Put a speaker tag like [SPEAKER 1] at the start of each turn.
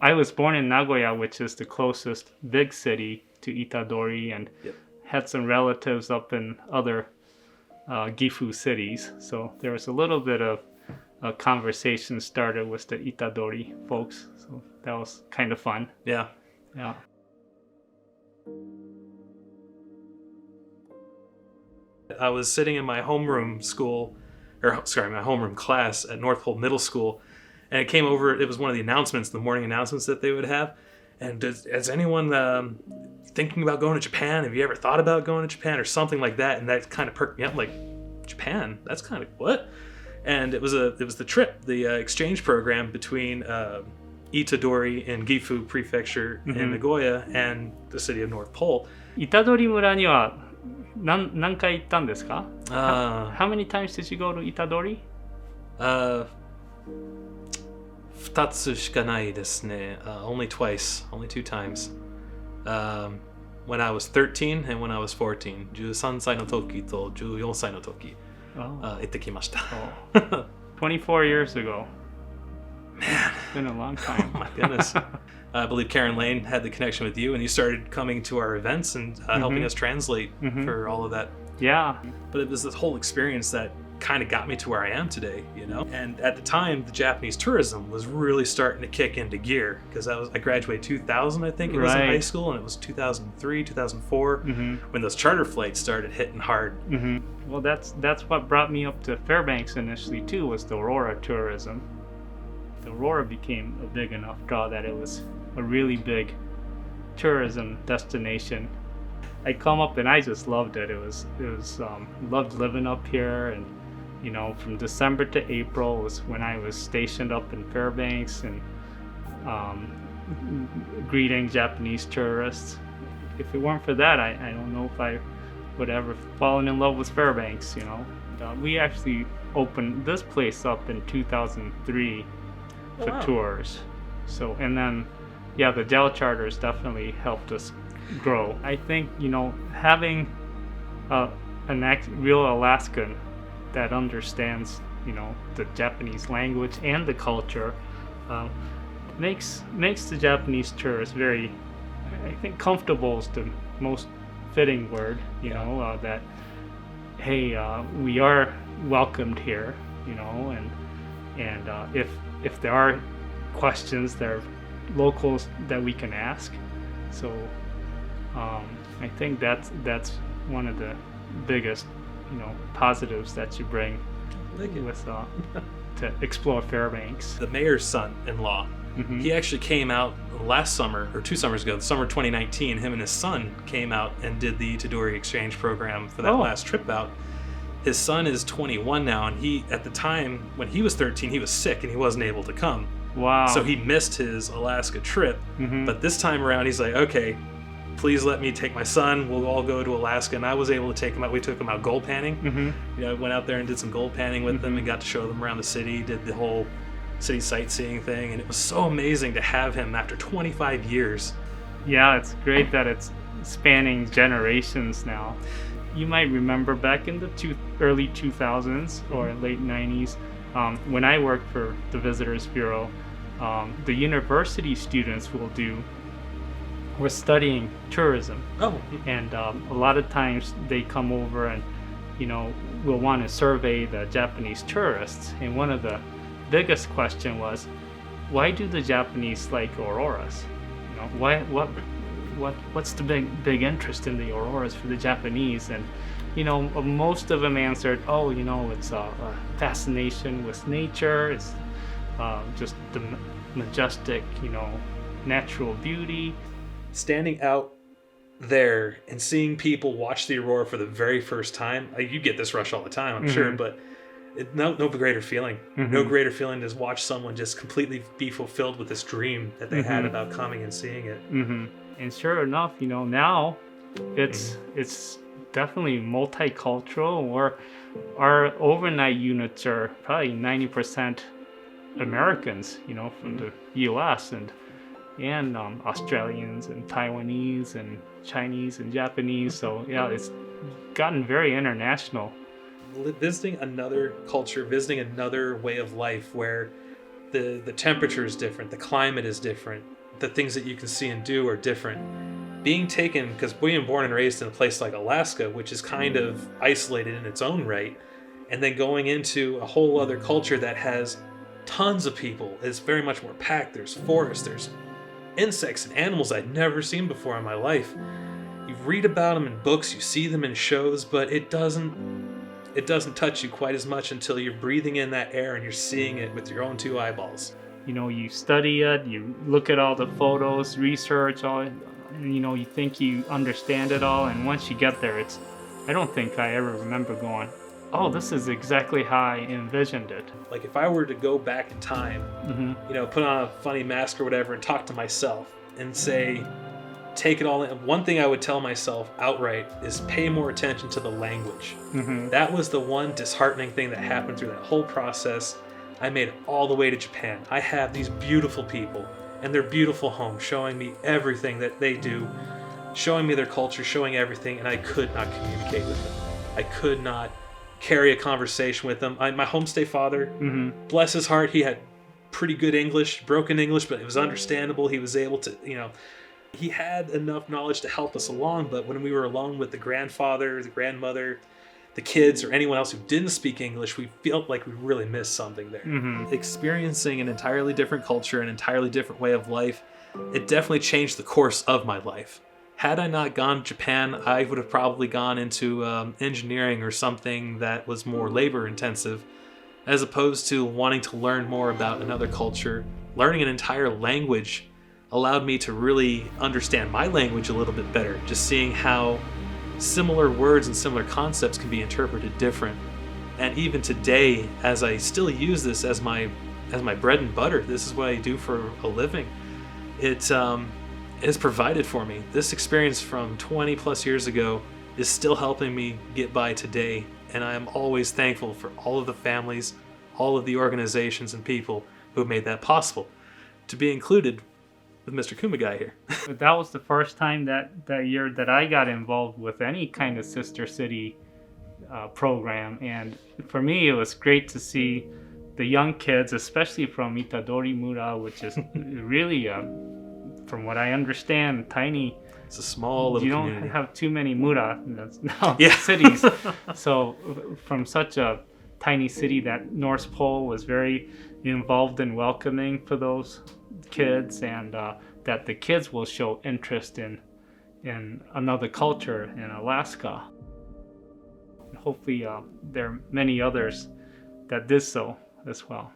[SPEAKER 1] I was born in Nagoya, which is the closest big city to Itadori, and had some relatives up in other Gifu cities. So there was a little bit of a conversation started with the Itadori folks. So that was kind of fun.
[SPEAKER 2] Yeah.
[SPEAKER 1] Yeah.
[SPEAKER 2] I was sitting in my homeroom my homeroom class at North Pole Middle School, and it was one of the announcements, the morning announcements that they would have. And is anyone thinking about going to Japan? Have you ever thought about going to Japan or something like that? And that kind of perked me up, like, Japan? That's kind of what? And it was the trip, the exchange program between Itadori in Gifu Prefecture in Nagoya and the city of North Pole.
[SPEAKER 1] イタドリ村には何回行ったんですか? How many times did you go to Itadori?
[SPEAKER 2] 2つしかないですね. Only two times. When I was 13 and when I was 14. 13歳の時と14歳の時。行ってきました。
[SPEAKER 1] 24 years ago.
[SPEAKER 2] Man.
[SPEAKER 1] It's been a long time.
[SPEAKER 2] Oh my goodness. I believe Karen Lane had the connection with you, and you started coming to our events and helping us translate for all of that.
[SPEAKER 1] Yeah.
[SPEAKER 2] But it was this whole experience that kind of got me to where I am today, you know? And at the time, the Japanese tourism was really starting to kick into gear, because I graduated 2000, I think it was in high school, and it was 2003, 2004 when those charter flights started hitting hard.
[SPEAKER 1] Well, that's what brought me up to Fairbanks initially too, was the Aurora tourism. The Aurora became a big enough draw that it was a really big tourism destination. I come up and I just loved it. It was loved living up here, and you know, from December to April was when I was stationed up in Fairbanks and greeting Japanese tourists. If it weren't for that, I don't know if I would ever fallen in love with Fairbanks, you know. We actually opened this place up in 2003 for tours. So, and then, yeah, the JAL charters definitely helped us grow. I think, you know, having a real Alaskan that understands, you know, the Japanese language and the culture makes the Japanese tourist very, I think, comfortable is the most fitting word, you know, that, hey, we are welcomed here, you know, and if there are questions, there are locals that we can ask. So I think that's one of the biggest, you know, positives that you bring with to explore Fairbanks.
[SPEAKER 2] The mayor's son-in-law, he actually came out last summer, or 2 summers ago, the summer 2019, him and his son came out and did the Itadori exchange program for that last trip out. His son is 21 now, and he, at the time, when he was 13, he was sick and he wasn't able to come.
[SPEAKER 1] Wow.
[SPEAKER 2] So he missed his Alaska trip. But this time around, he's like, okay, please let me take my son. We'll all go to Alaska. And I was able to take him out. We took him out gold panning. You know, went out there and did some gold panning with them and got to show them around the city, did the whole city sightseeing thing. And it was so amazing to have him after 25 years.
[SPEAKER 1] Yeah, it's great that it's spanning generations now. You might remember back in the early 2000s or late 90s, when I worked for the Visitors Bureau, the university students were studying tourism. And a lot of times they come over and, you know, will want to survey the Japanese tourists. And one of the biggest question was, why do the Japanese like auroras? You know, what's the big interest in the auroras for the Japanese? And you know, most of them answered, oh, you know, it's a fascination with nature. It's just the majestic, you know, natural beauty.
[SPEAKER 2] Standing out there and seeing people watch the aurora for the very first time, you get this rush all the time, I'm sure, but no greater feeling. No greater feeling to watch someone just completely be fulfilled with this dream that they had about coming and seeing it.
[SPEAKER 1] And sure enough, you know, now it's definitely multicultural, or our overnight units are probably 90% Americans, you know, from the US and Australians and Taiwanese and Chinese and Japanese. So yeah, it's gotten very international.
[SPEAKER 2] Visiting another culture, visiting another way of life where The temperature is different, the climate is different, the things that you can see and do are different. Being taken, because being born and raised in a place like Alaska, which is kind of isolated in its own right, and then going into a whole other culture that has tons of people, is very much more packed. There's forests, there's insects and animals I'd never seen before in my life. You read about them in books, you see them in shows, but it doesn't touch you quite as much until you're breathing in that air and you're seeing it with your own two eyeballs.
[SPEAKER 1] You know, you study it, you look at all the photos, research all, and you know, you think you understand it all, and once you get there, I don't think I ever remember going, oh, this is exactly how I envisioned it.
[SPEAKER 2] Like if I were to go back in time, you know, put on a funny mask or whatever and talk to myself and say, take it all in. One thing I would tell myself outright is pay more attention to the language. That was the one disheartening thing that happened through that whole process. I made it all the way to Japan. I have these beautiful people and their beautiful homes showing me everything that they do, showing me their culture, showing everything, and I could not communicate with them. I could not carry a conversation with them. My homestay father, bless his heart, he had pretty good English, broken English, but it was understandable. He was able to, you know, he had enough knowledge to help us along, but when we were alone with the grandfather, the grandmother, the kids, or anyone else who didn't speak English, we felt like we really missed something there. Experiencing an entirely different culture, an entirely different way of life, it definitely changed the course of my life. Had I not gone to Japan, I would have probably gone into engineering or something that was more labor intensive, as opposed to wanting to learn more about another culture. Learning an entire language allowed me to really understand my language a little bit better, just seeing how similar words and similar concepts can be interpreted different. And even today, as I still use this as my bread and butter, this is what I do for a living, it has provided for me. This experience from 20 plus years ago is still helping me get by today, and I am always thankful for all of the families, all of the organizations and people who have made that possible, to be included with Mr. Kumagai here.
[SPEAKER 1] That was the first time that year that I got involved with any kind of sister city program, and for me it was great to see the young kids, especially from Itadori Mura, which is really, from what I understand, tiny.
[SPEAKER 2] It's a small little community.
[SPEAKER 1] You don't have too many Mura cities. So from such a tiny city, that North Pole was very involved and welcoming for those kids, and that the kids will show interest in another culture in Alaska. And hopefully there are many others that did so as well.